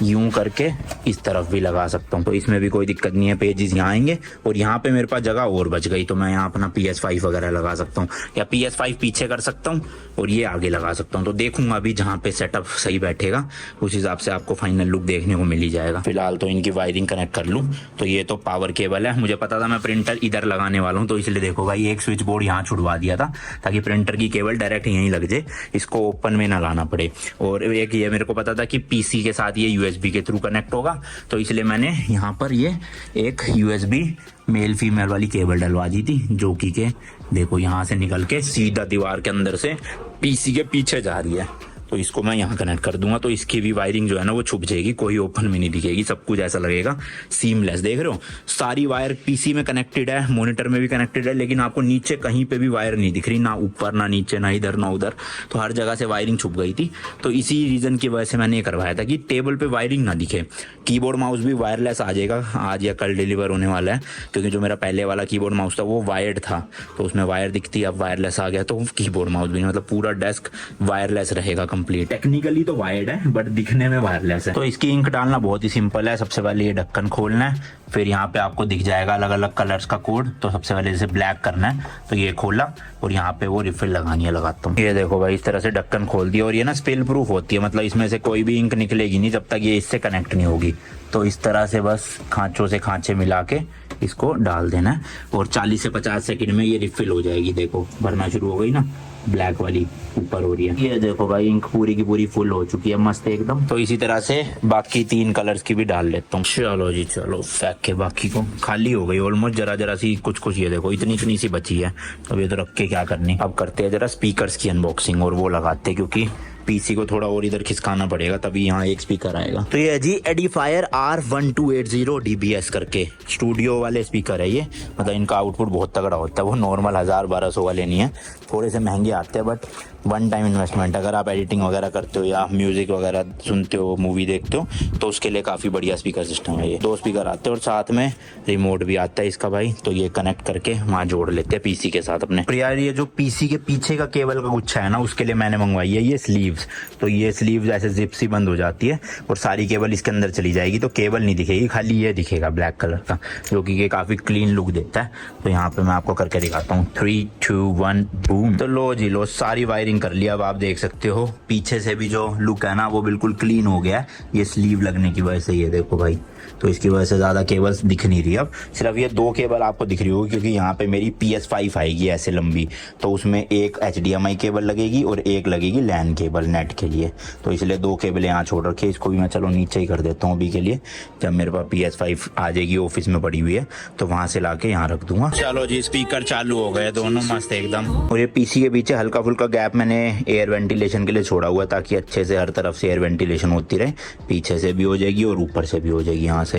यूं करके इस तरफ भी लगा सकता हूँ। तो इसमें भी कोई दिक्कत नहीं है, पेजेस यहाँ आएंगे। और यहाँ पे मेरे पास जगह और बच गई, तो मैं यहाँ अपना PS5 वगैरह लगा सकता हूँ, या PS5 पीछे कर सकता हूँ और ये आगे लगा सकता हूँ। तो देखूंगा अभी जहाँ पे सेटअप सही बैठेगा उस हिसाब से आपको फाइनल लुक देखने को मिल ही जाएगा। फिलहाल तो इनकी वायरिंग कनेक्ट कर लूँ। तो ये तो पावर केबल है, मुझे पता था मैं प्रिंटर इधर लगाने वाला हूँ, तो इसलिए देखो भाई एक स्विच बोर्ड यहाँ छुड़वा दिया था ताकि प्रिंटर की केबल डायरेक्ट यहीं लग जाए, इसको ओपन में ना लाना पड़े। और एक ये मेरे को पता था कि पीसी के साथ ये यूएसबी के थ्रू कनेक्ट होगा, तो इसलिए मैंने यहाँ पर ये एक यूएसबी मेल फीमेल वाली केबल डलवा दी थी, जो कि के देखो यहाँ से निकल के सीधा दीवार के अंदर से पीसी के पीछे जा रही है। तो इसको मैं यहाँ कनेक्ट कर दूंगा, तो इसकी भी वायरिंग जो है ना वो छुप जाएगी, कोई ओपन में नहीं दिखेगी, सब कुछ ऐसा लगेगा सीमलेस। देख रहे हो सारी वायर पीसी में कनेक्टेड है, मॉनिटर में भी कनेक्टेड है, लेकिन आपको नीचे कहीं पे भी वायर नहीं दिख रही, ना ऊपर ना नीचे, ना इधर ना उधर। तो हर जगह से वायरिंग छुप गई थी। तो इसी रीजन की वजह से मैंने ये करवाया था कि टेबल पे वायरिंग ना दिखे। कीबोर्ड माउस भी वायरलेस आ जाएगा, आज या कल डिलीवर होने वाला है, क्योंकि जो मेरा पहले वाला कीबोर्ड माउस था वो वायर्ड था, तो उसमें वायर दिखती, अब वायरलेस आ गया, तो कीबोर्ड माउस भी मतलब पूरा डेस्क वायरलेस रहेगा कंप्लीट। टेक्निकली तो वायर्ड है बट दिखने में वायरलेस है। तो इसकी इंक डालना बहुत ही सिंपल है। सबसे पहले ये ढक्कन खोलना है, फिर यहाँ पे आपको दिख जाएगा अलग अलग कलर्स का कोड। तो सबसे पहले जैसे ब्लैक करना है, तो ये खोला और यहाँ पे वो रिफिल लगानी है, लगाता हूँ। ये देखो भाई इस तरह से ढक्कन खोल दिया, और ये ना स्पिल प्रूफ होती है, मतलब इसमें से कोई भी इंक निकलेगी नहीं जब तक ये इससे कनेक्ट नहीं होगी। तो इस तरह से बस खांचों से खांचे मिला के इसको डाल देना है और 40 से 50 सेकंड में ये रिफिल हो जाएगी। देखो भरना शुरू हो गई ना, ब्लैक वाली ऊपर हो रही है। ये देखो भाई इंक पूरी की पूरी फुल हो चुकी है मस्त एकदम। तो इसी तरह से बाकी 3 कलर्स की भी डाल लेता हूँ। चलो जी चलो, फेंक के बाकी को, खाली हो गई ऑलमोस्ट, जरा जरा सी कुछ ये देखो इतनी इतनी सी बची है। अब ये तो रख के क्या करनी। अब करते हैं जरा स्पीकर्स की अनबॉक्सिंग और वो लगाते हैं, क्योंकि पीसी को थोड़ा और इधर खिसकाना पड़ेगा तभी यहाँ एक स्पीकर आएगा। तो ये है जी एडिफायर R1280 DBS करके स्टूडियो वाले स्पीकर है ये। मतलब इनका आउटपुट बहुत तगड़ा होता है, वो नॉर्मल 1000-1200 वाले नहीं है, थोड़े से महंगे आते हैं, बट वन टाइम इन्वेस्टमेंट। अगर आप एडिटिंग वगैरह करते हो या म्यूजिक वगैरह सुनते हो, मूवी देखते हो, तो उसके लिए काफ़ी बढ़िया स्पीकर सिस्टम है ये। 2 स्पीकर आते हैं और साथ में रिमोट भी आता है इसका भाई। तो ये कनेक्ट करके वहाँ जोड़ लेते हैं पीसी के साथ अपने। तो यार ये जो पीसी के पीछे का केबल का गुच्छा है ना, उसके लिए मैंने मंगवाई है ये स्लीव्स। तो ये स्लीव्स ऐसे जिप सी बंद हो जाती है और सारी केबल इसके अंदर चली जाएगी, तो केबल नहीं दिखेगी, खाली ये दिखेगा ब्लैक कलर का, जो कि ये काफ़ी क्लीन लुक देता है। तो यहाँ पे मैं आपको करके दिखाता हूँ। 3, 2, 1 बूम। तो लो जी लो, सारी वायरिंग कर लिया। अब आप देख सकते हो पीछे से भी जो लुक है ना वो बिल्कुल क्लीन हो गया है, ये स्लीव लगने की वजह से। ये देखो भाई, तो इसकी वजह से ज़्यादा केबल्स दिख नहीं रही। अब सिर्फ ये 2 केबल आपको दिख रही होगी, क्योंकि यहाँ पे मेरी PS5 आएगी ऐसे लंबी, तो उसमें एक HDMI केबल लगेगी और एक लगेगी लैन केबल नेट के लिए। तो इसलिए 2 केबल यहाँ छोड़ रखी है। इसको भी मैं चलो नीचे ही कर देता हूँ अभी के लिए, जब मेरे पास PS5 आ जाएगी, ऑफिस में पड़ी हुई है, तो वहाँ से ला के यहाँ रख दूंगा। चलो जी, स्पीकर चालू हो गए दोनों मस्त एकदम। और ये पीसी के पीछे हल्का फुल्का गैप मैंने एयर वेंटिलेशन के लिए छोड़ा हुआ, ताकि अच्छे से हर तरफ से एयर वेंटिलेशन होती रहे, पीछे से भी हो जाएगी और ऊपर से भी हो जाएगी यहाँ से।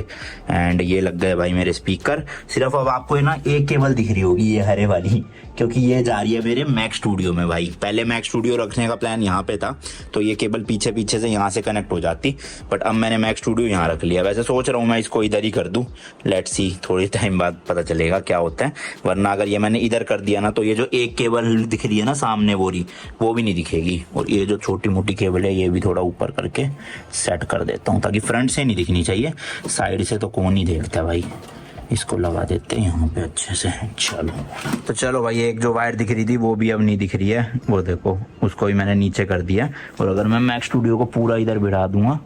एंड ये लग गए भाई मेरे स्पीकर। सिर्फ अब आपको है ना एक केबल दिख रही होगी, ये हरे वाली, क्योंकि ये जा रही है मेरे मैक स्टूडियो में भाई। पहले मैक स्टूडियो रखने का प्लान यहाँ पे था, तो ये केबल पीछे पीछे से यहाँ से कनेक्ट हो जाती, बट अब मैंने मैक स्टूडियो यहाँ रख लिया। वैसे सोच रहा हूँ मैं इसको इधर ही कर दूँ, लेट्स सी, थोड़ी टाइम बाद पता चलेगा क्या होता है। वरना अगर ये मैंने इधर कर दिया ना, तो ये जो एक केबल दिख रही है ना सामने वो भी नहीं दिखेगी। और ये जो छोटी मोटी केबल है ये भी थोड़ा ऊपर करके सेट कर देता हूँ, ताकि फ्रंट से नहीं दिखनी चाहिए, साइड से तो कौन ही देखता भाई। इसको लगा देते हैं यहाँ पे अच्छे से। चलो भाई, एक जो वायर दिख रही थी वो भी अब नहीं दिख रही है, वो देखो, उसको भी मैंने नीचे कर दिया। और अगर मैं मैक स्टूडियो को पूरा इधर बिठा दूंगा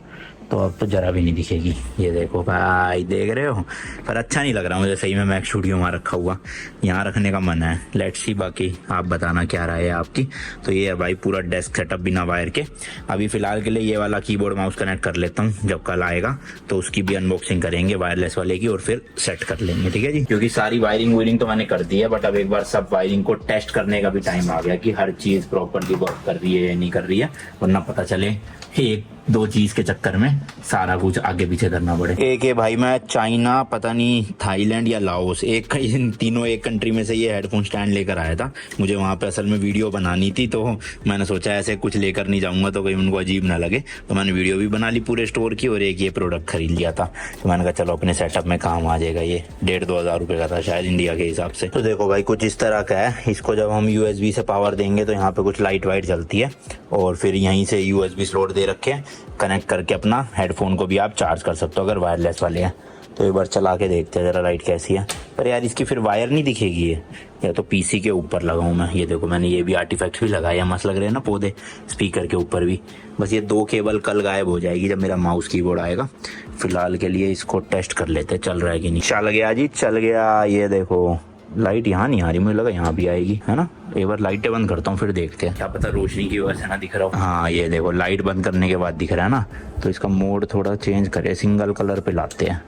तो अब तो जरा भी नहीं दिखेगी। ये देखो भाई, देख रहे हो, पर अच्छा नहीं लग रहा मुझे सही में मैक स्टूडियो वहाँ रखा हुआ। यहाँ रखने का मन है, लेट्स सी, बाकी आप बताना क्या राय है आपकी। तो ये है भाई पूरा डेस्क सेटअप बिना वायर के। अभी फिलहाल के लिए ये वाला कीबोर्ड माउस कनेक्ट कर लेता हूँ, जब कल आएगा तो उसकी भी अनबॉक्सिंग करेंगे वायरलेस वाले की, और फिर सेट कर लेंगे, ठीक है जी। क्योंकि सारी वायरिंग तो मैंने कर दी है, बट अब एक बार सब वायरिंग को टेस्ट करने का भी टाइम आ गया कि हर चीज़ प्रॉपरली वर्क कर रही है या नहीं कर रही है, वरना पता चले 1-2 चीज के चक्कर में सारा कुछ आगे पीछे करना पड़े। एक है भाई, मैं चाइना, पता नहीं थाईलैंड या लाओस, इन तीनों एक कंट्री में से ये हेडफोन स्टैंड लेकर आया था। मुझे वहाँ पे असल में वीडियो बनानी थी, तो मैंने सोचा ऐसे कुछ लेकर नहीं जाऊंगा तो कहीं उनको अजीब ना लगे, तो मैंने वीडियो भी बना ली पूरे स्टोर की, और एक ये प्रोडक्ट खरीद लिया था। तो मैंने कहा चलो अपने सेटअप में काम आ जाएगा। ये 1,500-2 हज़ार रुपये का था शायद इंडिया के हिसाब से। तो देखो भाई, कुछ इस तरह का है। इसको जब हम USB से पावर देंगे तो यहाँ पे कुछ लाइट वाइट जलती है, और फिर यहीं से USB स्लॉट दे रखे हैं, कनेक्ट करके अपना हेडफोन को भी आप चार्ज कर सकते हो अगर वायरलेस वाले हैं। तो एक बार चला के देखते हैं जरा लाइट कैसी है। पर यार इसकी फिर वायर नहीं दिखेगी ये, या तो पीसी के ऊपर लगाऊं मैं। ये देखो मैंने ये भी आर्टिफैक्ट भी लगाया, मस्त लग रहे हैं ना पौधे स्पीकर के ऊपर भी। बस ये 2 केबल कल गायब हो जाएगी जब मेरा माउस कीबोर्ड आएगा। फिलहाल के लिए इसको टेस्ट कर लेते हैं चल रहा है कि नहीं। चल गया जी, चल गया। ये देखो लाइट यहाँ नहीं आ रही, मुझे लगा यहाँ भी आएगी, है ना। एक बार लाइटें बंद करता हूँ फिर देखते हैं, क्या पता रोशनी की वजह से ना दिख रहा हो। हाँ ये देखो लाइट बंद करने के बाद दिख रहा है ना। तो इसका मोड थोड़ा चेंज करे, सिंगल कलर पे लाते हैं,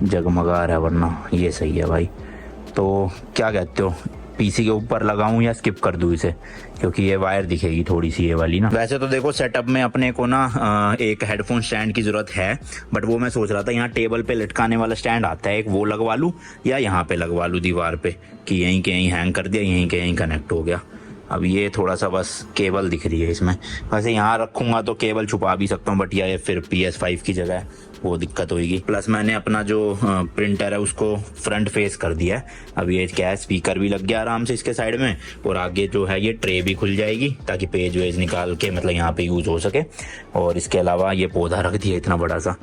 जगमगा रहा है, वरना ये सही है भाई। तो क्या कहते हो, पीसी के ऊपर लगाऊं या स्किप कर दूं इसे, क्योंकि ये वायर दिखेगी थोड़ी सी ये वाली ना। वैसे तो देखो सेटअप में अपने को ना एक हेडफोन स्टैंड की जरूरत है, बट वो मैं सोच रहा था यहाँ टेबल पे लटकाने वाला स्टैंड आता है एक, वो लगवा लूं या यहाँ पे लगवा लूं दीवार पे, कि यहीं के यहीं हैंग कर दिया, यहीं के यहीं कनेक्ट हो गया। अब ये थोड़ा सा बस केबल दिख रही है इसमें। वैसे यहाँ रखूंगा तो केबल छुपा भी सकता हूँ, बट या फिर PS5 की जगह वो दिक्कत होगी। प्लस मैंने अपना जो प्रिंटर है उसको फ्रंट फेस कर दिया है। अब ये क्या है, स्पीकर भी लग गया आराम से इसके साइड में, और आगे जो है ये ट्रे भी खुल जाएगी ताकि पेज वेज निकाल के मतलब यहाँ पे यूज हो सके। और इसके अलावा ये पौधा रख दिया इतना बड़ा सा।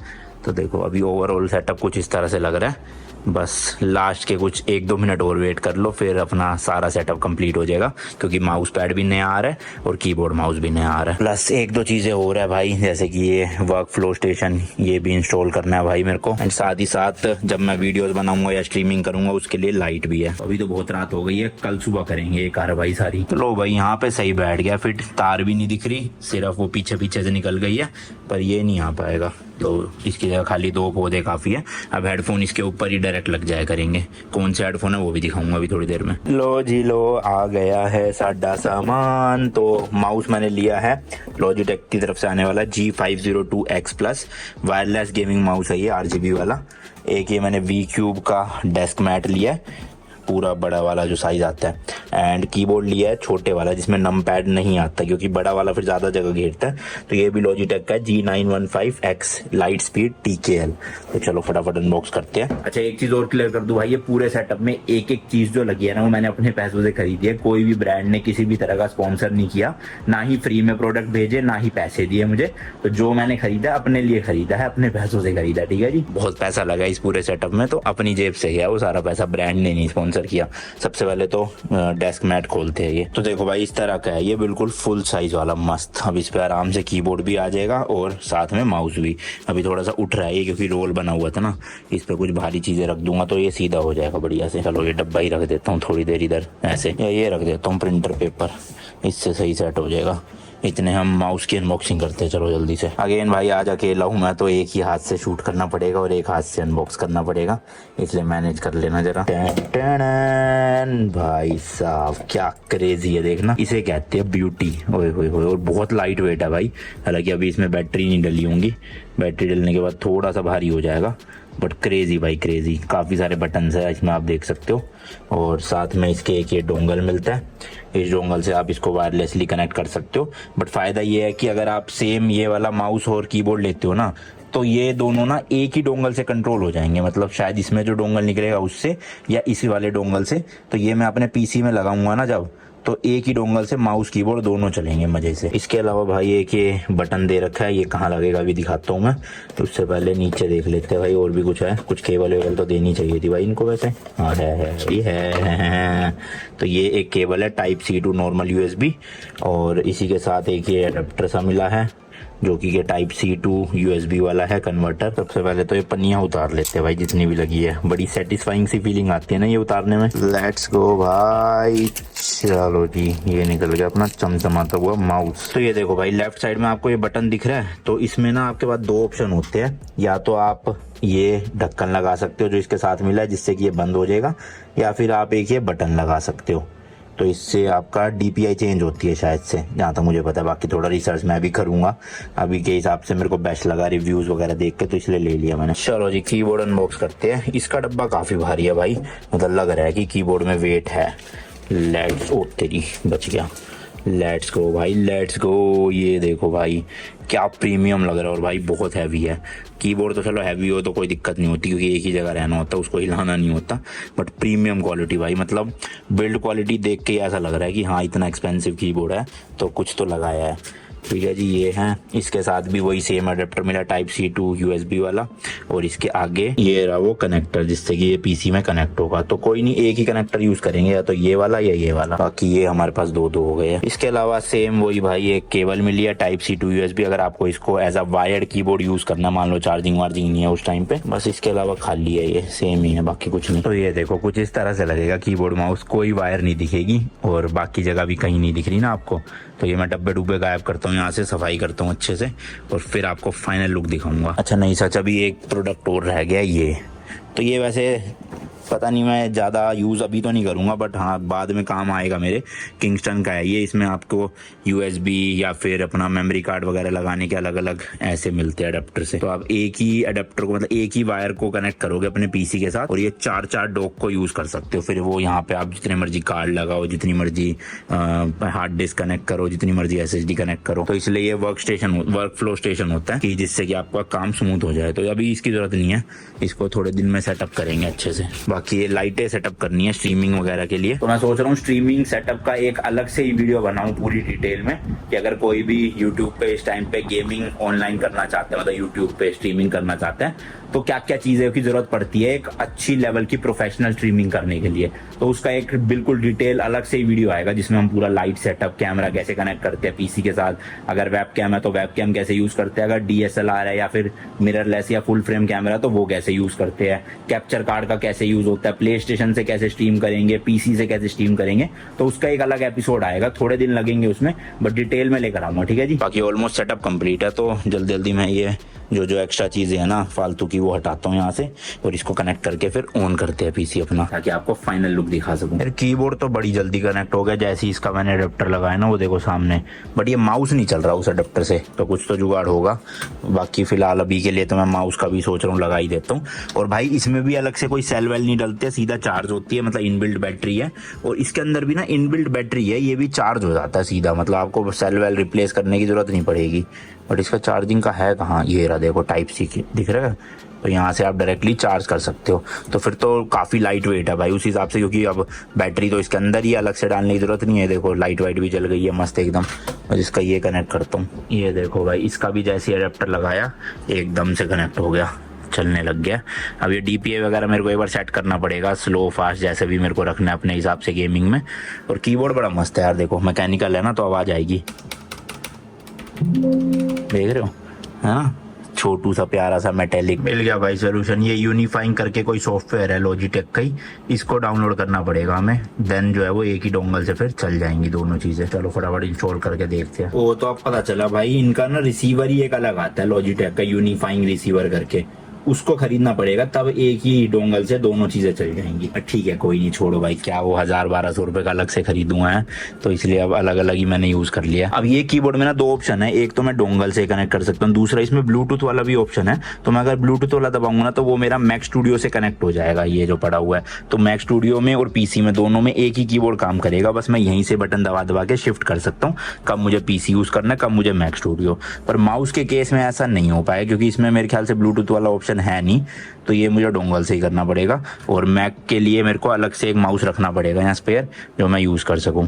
तो देखो अभी ओवरऑल सेटअप कुछ इस तरह से लग रहा है। बस लास्ट के कुछ 1-2 मिनट और वेट कर लो, फिर अपना सारा सेटअप कंप्लीट हो जाएगा, क्योंकि माउस पैड भी नया आ रहा है और कीबोर्ड माउस भी नया आ रहा है। प्लस 1-2 चीज़ें हो रहा है भाई, जैसे कि ये वर्क फ्लो स्टेशन, ये भी इंस्टॉल करना है भाई मेरे को। एंड साथ ही साथ जब मैं वीडियोस बनाऊंगा या स्ट्रीमिंग करूंगा उसके लिए लाइट भी है। अभी तो बहुत रात हो गई है, कल सुबह करेंगे ये कार्रवाई सारी। तो लो भाई यहाँ पे सही बैठ गया फिट, तार भी नहीं दिख रही, सिर्फ वो पीछे पीछे से निकल गई है, पर ये नहीं आ पाएगा, तो इसकी जगह खाली 2 पौधे काफ़ी है। अब हेडफोन इसके ऊपर ही डायरेक्ट लग जाया करेंगे। कौन से हेडफोन है वो भी दिखाऊंगा अभी थोड़ी देर में। लो जी लो, आ गया है साडा सामान। तो माउस मैंने लिया है लॉजिटेक की तरफ से आने वाला G502X+, वायरलेस गेमिंग माउस है ये, RGB वाला। एक ये मैंने V क्यूब का डेस्क मैट लिया है, पूरा बड़ा वाला जो साइज आता है। एंड कीबोर्ड लिया है छोटे वाला जिसमें नम पैड नहीं आता, क्योंकि बड़ा वाला फिर ज़्यादा जगह घेरता है। तो ये भी लॉजिटेक का G915X लाइट स्पीड TKL। तो चलो फटाफट अनबॉक्स करते हैं। अच्छा एक चीज़ और क्लियर कर दूं भाई, ये पूरे सेटअप में एक एक चीज़ जो लगी है ना वो मैंने अपने पैसों से खरीदी है। कोई भी ब्रांड ने किसी भी तरह का स्पॉन्सर नहीं किया, ना ही फ्री में प्रोडक्ट भेजे, ना ही पैसे दिए मुझे। तो जो मैंने खरीदा अपने लिए खरीदा है, अपने पैसों से खरीदा, ठीक है जी। बहुत पैसा लगा इस पूरे सेटअप में, तो अपनी जेब से है वो सारा पैसा, ब्रांड ने नहीं स्पॉन्सर किया। सबसे पहले तो डेस्क मैट खोलते हैं ये। तो देखो भाई इस तरह का है ये, बिल्कुल फुल साइज वाला मस्त। अब इस पे आराम से कीबोर्ड भी आ जाएगा और साथ में माउस भी। अभी थोड़ा सा उठ रहा है ये, क्योंकि रोल बना हुआ था ना, इस पे कुछ भारी चीजें रख दूंगा तो ये सीधा हो जाएगा बढ़िया से। चलो ये डब्बा ही रख देता हूँ थोड़ी देर इधर ऐसे, या ये रख देता हूँ प्रिंटर पेपर, इससे सही सेट हो जाएगा। इतने हम माउस की अनबॉक्सिंग करते हैं, चलो जल्दी से। अगेन भाई आज अकेला हूँ मैं, तो एक ही हाथ से शूट करना पड़ेगा और एक हाथ से अनबॉक्स करना पड़ेगा, इसलिए मैनेज कर लेना जरा। भाई साहब क्या क्रेजी है देखना, इसे कहते हैं ब्यूटी। ओए होए होए, और बहुत लाइट वेट है भाई। हालांकि अभी इसमें बैटरी नहीं डली होंगी, बैटरी डलने के बाद थोड़ा सा भारी हो जाएगा, बट क्रेजी भाई क्रेजी। काफ़ी सारे बटन्स है इसमें, आप देख सकते हो। और साथ में इसके एक ये डोंगल मिलता है, इस डोंगल से आप इसको वायरलेसली कनेक्ट कर सकते हो। बट फ़ायदा ये है कि अगर आप सेम ये वाला माउस और कीबोर्ड लेते हो ना, तो ये दोनों ना एक ही डोंगल से कंट्रोल हो जाएंगे। मतलब शायद इसमें जो डोंगल निकलेगा उससे, या इसी वाले डोंगल से। तो ये मैं अपने पीसी में लगाऊंगा ना जब, तो एक ही डोंगल से माउस कीबोर्ड दोनों चलेंगे मजे से। इसके अलावा भाई एक ये बटन दे रखा है, ये कहाँ लगेगा अभी दिखाता हूँ मैं। तो उससे पहले नीचे देख लेते हैं भाई, और भी कुछ है। कुछ केबल वेबल तो देनी चाहिए थी भाई इनको वैसे। हाँ है ये है। तो ये एक केबल है Type-C to नॉर्मल USB, और इसी के साथ एक ये अडेप्टर सा मिला है जो कि ये Type-C to USB वाला है कन्वर्टर। सबसे पहले तो ये पन्नियाँ उतार लेते हैं भाई जितनी भी लगी है, बड़ी सेटिस्फाइंग सी फीलिंग आती है ना ये उतारने में। लेट्स गो भाई, चलो जी ये निकल गया अपना चमचमाता हुआ माउस। तो ये देखो भाई लेफ्ट साइड में आपको ये बटन दिख रहा है, तो इसमें ना आपके पास 2 ऑप्शन होते हैं। या तो आप ये ढक्कन लगा सकते हो जो इसके साथ मिला है, जिससे कि ये बंद हो जाएगा, या फिर आप एक ये बटन लगा सकते हो, तो इससे आपका DPI चेंज होती है शायद से, जहाँ तक मुझे पता है। बाकी थोड़ा रिसर्च मैं भी करूंगा, अभी के हिसाब से मेरे को बेस्ट लगा रिव्यूज वगैरह देख के, तो इसलिए ले लिया मैंने। चलो जी कीबोर्ड अनबॉक्स करते हैं। इसका डब्बा काफी भारी है भाई, मतलब लग रहा है कि कीबोर्ड में वेट है। लेट्स, ओ तेरी बच गया। लेट्स गो भाई लेट्स गो। ये देखो भाई क्या प्रीमियम लग रहा है, और भाई बहुत हैवी है कीबोर्ड। तो चलो हैवी हो तो कोई दिक्कत नहीं होती, क्योंकि एक ही जगह रहना होता है, उसको हिलाना नहीं होता। बट प्रीमियम क्वालिटी भाई, मतलब बिल्ड क्वालिटी देख के ऐसा लग रहा है कि हाँ इतना एक्सपेंसिव कीबोर्ड है तो कुछ तो लगाया है। ठीक है जी, ये है। इसके साथ भी वही सेम अडेप्टर मिला Type-C to USB वाला, और इसके आगे ये रहा वो कनेक्टर जिससे कि ये पीसी में कनेक्ट होगा। तो कोई नहीं, एक ही कनेक्टर यूज करेंगे, या तो ये वाला या ये वाला। बाकी ये हमारे पास 2 हो गए हैं। इसके अलावा सेम वही भाई एक केबल मिली है Type-C to USB, अगर आपको इसको as a wired keyboard use करना, मान लो चार्जिंग वार्जिंग नहीं है उस टाइम पे। बस इसके अलावा खाली है, ये सेम ही है, बाकी कुछ नहीं। तो ये देखो कुछ इस तरह से लगेगा कीबोर्ड माउस, कोई वायर नहीं दिखेगी, और बाकी जगह भी कहीं नहीं दिख रही ना आपको। तो ये मैं डब्बे डुब्बे गायब करता हूँ यहाँ से, सफाई करता हूँ अच्छे से, और फिर आपको फाइनल लुक दिखाऊंगा। अच्छा नहीं सच, अभी एक प्रोडक्ट और रह गया ये। तो ये वैसे पता नहीं, मैं ज़्यादा यूज़ अभी तो नहीं करूँगा, बट हाँ बाद में काम आएगा मेरे। किंगस्टन का है ये, इसमें आपको USB या फिर अपना मेमोरी कार्ड वगैरह लगाने के अलग अलग ऐसे मिलते हैं अडेप्टर से। तो आप एक ही अडेप्टर को, मतलब एक ही वायर को कनेक्ट करोगे अपने पीसी के साथ, और ये 4 डॉक को यूज़ कर सकते हो। फिर वो यहाँ पे आप जितने मर्जी कार्ड लगाओ, जितनी मर्जी हार्ड डिस्क कनेक्ट करो, जितनी मर्जी SSD कनेक्ट करो। तो इसलिए ये वर्क फ्लो स्टेशन होता है कि जिससे कि आपका काम स्मूथ हो जाए। तो अभी इसकी जरूरत नहीं है, इसको थोड़े दिन में सेटअप करेंगे अच्छे से। बाकी ये लाइटें सेटअप करनी है स्ट्रीमिंग वगैरह के लिए, तो मैं सोच रहा हूँ स्ट्रीमिंग सेटअप का एक अलग से ही वीडियो बनाऊं पूरी डिटेल में, कि अगर कोई भी यूट्यूब पे इस टाइम पे गेमिंग ऑनलाइन करना चाहते हैं, मतलब यूट्यूब पे स्ट्रीमिंग करना चाहते हैं, तो क्या क्या चीज़ें की ज़रूरत पड़ती है एक अच्छी लेवल की प्रोफेशनल स्ट्रीमिंग करने के लिए। तो उसका एक बिल्कुल डिटेल अलग से ही वीडियो आएगा जिसमें हम पूरा लाइट सेटअप, कैमरा कैसे कनेक्ट करते हैं पीसी के साथ, अगर वेब कैम है तो वेब कैम कैसे यूज़ करते हैं, अगर DSLR है या फिर मिररलेस या फुल फ्रेम कैमरा तो वो कैसे यूज़ करते हैं, कैप्चर कार्ड का कैसे यूज़ होता है, प्ले स्टेशन से कैसे स्ट्रीम करेंगे, PC से कैसे स्ट्रीम करेंगे। तो उसका एक अलग एपिसोड आएगा, थोड़े दिन लगेंगे उसमें, बट डिटेल में लेकर आऊँगा, ठीक है जी। बाकी ऑलमोस्ट सेटअप कंप्लीट है, तो जल्दी जल्दी मैं ये जो एक्स्ट्रा चीज़ें हैं ना फालतू की वो हटाता हूँ यहाँ से और इसको कनेक्ट करके फिर ऑन करते हैं PC अपना, ताकि आपको फाइनल लुक दिखा सकूँ। फिर कीबोर्ड तो बड़ी जल्दी कनेक्ट हो गया जैसे ही इसका मैंने अडेप्टर लगाया ना, वो देखो सामने, बट ये माउस नहीं चल रहा उस अडेप्टर से, तो कुछ तो जुगाड़ होगा। बाकी फिलहाल अभी के लिए तो मैं माउस का भी सोच रहा हूँ लगा ही देता हूँ। और भाई इसमें भी अलग से कोई सेल वेल नहीं डलते, सीधा चार्ज होती है, मतलब इनबिल्ट बैटरी है। और इसके अंदर भी ना इनबिल्ट बैटरी है, ये भी चार्ज हो जाता है सीधा, मतलब आपको सेल वेल रिप्लेस करने की जरूरत नहीं पड़ेगी। बट इसका चार्जिंग का है कहाँ, ये रहा देखो टाइप सी दिख रहा है, तो यहाँ से आप डायरेक्टली चार्ज कर सकते हो। तो फिर तो काफ़ी लाइट वेट है भाई उस हिसाब से, क्योंकि अब बैटरी तो इसके अंदर ही अलग से डालने की ज़रूरत नहीं है। देखो लाइट वाइट भी जल गई है मस्त एकदम। और इसका ये कनेक्ट करता हूँ, ये देखो भाई, इसका भी जैसे अडेप्टर लगाया एकदम से कनेक्ट हो गया, चलने लग गया। अब ये DPI वगैरह मेरे को एक बार सेट करना पड़ेगा, स्लो फास्ट जैसे भी मेरे को रखना है अपने हिसाब से गेमिंग में। और कीबोर्ड बड़ा मस्त है यार, देखो मैकेनिकल है ना तो आवाज़ आएगी, देख रहे हो है ना, छोटू सा प्यारा सा मेटेलिक। मिल गया भाई सोल्यूशन, ये यूनिफाइंग करके कोई सॉफ्टवेयर है लॉजिटेक का ही, इसको डाउनलोड करना पड़ेगा हमें, देन जो है वो एक ही डोंगल से फिर चल जाएंगी दोनों चीजें। चलो फटाफट इंस्टॉल करके देखते हैं। वो तो अब पता चला भाई इनका ना रिसीवर ही एक अलग आता है लॉजिटेक का, यूनिफाइंग रिसीवर करके, उसको खरीदना पड़ेगा, तब एक ही डोंगल से दोनों चीजें चल जाएंगी। ठीक है कोई नहीं, छोड़ो भाई, क्या वो 1000-1200 रुपए का अलग से खरीदूंगा है, तो इसलिए अब अलग अलग ही मैंने यूज कर लिया। अब ये कीबोर्ड में ना 2 ऑप्शन है, एक तो मैं डोंगल से कनेक्ट कर सकता हूँ, दूसरा इसमें ब्लूटूथ वाला भी ऑप्शन है। तो मैं अगर ब्लूटूथ वाला दबाऊंगा ना तो वो मेरा मैक स्टूडियो से कनेक्ट हो जाएगा, ये जो पड़ा हुआ है। तो मैक स्टूडियो में और PC में दोनों में एक ही कीबोर्ड काम करेगा, बस मैं यहीं से बटन दबा दबा के शिफ्ट कर सकता हूँ कब मुझे PC यूज करना है, कब मुझे मैक स्टूडियो। पर माउस के केस में ऐसा नहीं हो पाया, क्योंकि इसमें मेरे ख्याल से ब्लूटूथ वाला ऑप्शन है नहीं, तो ये मुझे डोंगल से ही करना पड़ेगा। और मैक के लिए मेरे को अलग से एक माउस रखना पड़ेगा यहाँ स्पेयर, जो मैं यूज कर सकूं।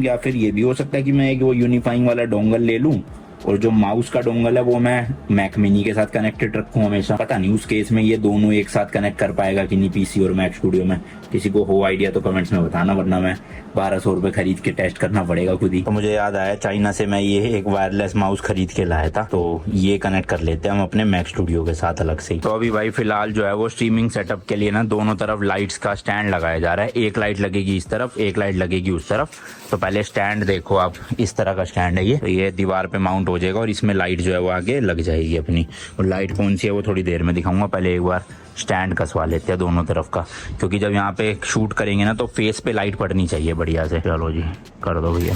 या फिर ये भी हो सकता है कि मैं एक वो यूनिफाइंग वाला डोंगल ले लूं और जो माउस का डोंगल है वो मैं मैक मिनी के साथ कनेक्टेड रखूं हमेशा। पता नहीं उस केस में ये दोनों एक साथ कनेक्ट कर पाएगा कि नहीं PC और मैक स्टूडियो में। किसी को हो आइडिया तो कमेंट्स में बताना, वरना मैं 1200 रुपए खरीद के टेस्ट करना पड़ेगा खुद ही। तो मुझे याद आया चाइना से मैं ये एक वायरलेस माउस खरीद के लाया था, तो ये कनेक्ट कर लेते हैं हम अपने मैक स्टूडियो के साथ अलग से। तो अभी भाई फिलहाल जो है वो स्ट्रीमिंग सेटअप के लिए ना दोनों तरफ लाइट्स का स्टैंड लगाया जा रहा है, एक लाइट लगेगी इस तरफ, एक लाइट लगेगी उस तरफ। तो पहले स्टैंड देखो आप, इस तरह का स्टैंड है ये, तो ये दीवार पे माउंट हो जाएगा और इसमें लाइट जो है वो आगे लग जाएगी अपनी। और लाइट कौन सी है वो थोड़ी देर में दिखाऊंगा, पहले एक बार स्टैंड कसवा लेते हैं दोनों तरफ का, क्योंकि जब यहाँ पे शूट करेंगे ना तो फेस पे लाइट पड़नी चाहिए बढ़िया से। चलो जी कर दो भैया।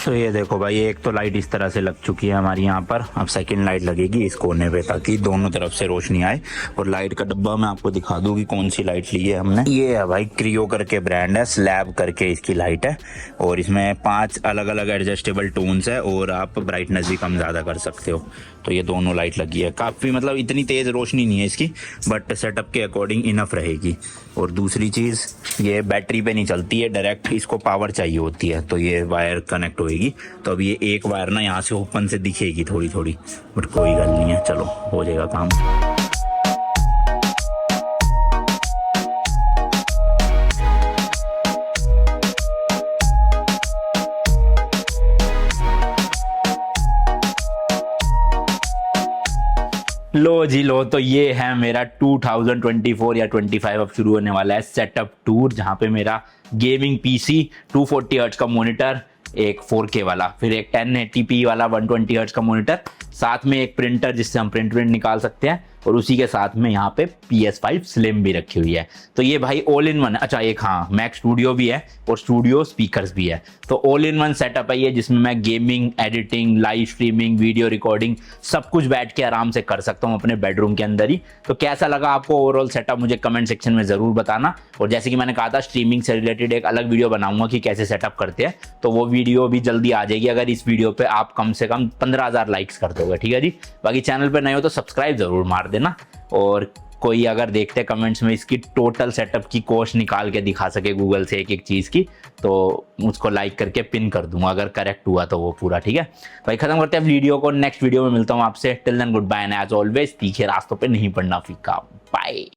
तो ये देखो भाई, एक तो लाइट इस तरह से लग चुकी है हमारी यहाँ पर, अब सेकंड लाइट लगेगी इस कोने पे ताकि दोनों तरफ से रोशनी आए। और लाइट का डब्बा मैं आपको दिखा दूं कि कौन सी लाइट ली है हमने। ये है भाई क्रियो करके ब्रांड है, स्लैब करके इसकी लाइट है, और इसमें 5 अलग अलग एडजस्टेबल टोन्स है और आप ब्राइटनेस भी कम ज़्यादा कर सकते हो। तो ये दोनों लाइट लगी है, काफ़ी मतलब इतनी तेज़ रोशनी नहीं है इसकी, बट सेटअप के अकॉर्डिंग इनफ रहेगी। और दूसरी चीज़, ये बैटरी पे नहीं चलती है, डायरेक्ट इसको पावर चाहिए होती है, तो ये वायर कनेक्ट होएगी। तो अब ये एक वायर ना यहाँ से ओपन से दिखेगी थोड़ी थोड़ी, बट कोई गल नहीं है, चलो हो जाएगा काम। लो जी लो, तो ये है मेरा 2024 या 25 अब शुरू होने वाला है सेटअप टूर, जहाँ पे मेरा गेमिंग PC 240 हर्ट्ज का मॉनिटर, एक 4K वाला, फिर एक 1080p वाला 120 हर्ट्ज का मॉनिटर, साथ में एक प्रिंटर जिससे हम प्रिंट निकाल सकते हैं, और उसी के साथ में यहाँ पे PS5 स्लिम भी रखी हुई है। तो ये भाई ऑल इन वन। अच्छा एक हाँ मैक स्टूडियो भी है और स्टूडियो स्पीकर्स भी है, तो ऑल इन वन सेटअप है ये, जिसमें मैं gaming, editing, live streaming, video recording सब कुछ बैठ के आराम से कर सकता हूँ अपने बेडरूम के अंदर ही। तो कैसा लगा आपको ओवरऑल सेटअप, मुझे कमेंट सेक्शन में ज़रूर बताना। और जैसे कि मैंने कहा था स्ट्रीमिंग से रिलेटेड एक अलग वीडियो बनाऊंगा कि कैसे सेटअप करते हैं, तो वो वीडियो भी जल्दी आ जाएगी अगर इस वीडियो पर आप कम से कम 15,000 लाइक्स कर दोगे, ठीक है जी। बाकी चैनल पर नए हो तो सब्सक्राइब जरूर मार देना, और कोई अगर देखते कमेंट्स में इसकी टोटल सेटअप की कॉस्ट निकाल के दिखा सके गूगल से एक एक चीज़ की, तो उसको लाइक करके पिन कर दूंगा अगर करेक्ट हुआ तो वो पूरा। ठीक है भाई, खत्म करते हैं वीडियो को, नेक्स्ट वीडियो में मिलता हूँ आपसे। Till then good bye and as always तीखे रास्तों पे नहीं पड़ना फीका। बाय।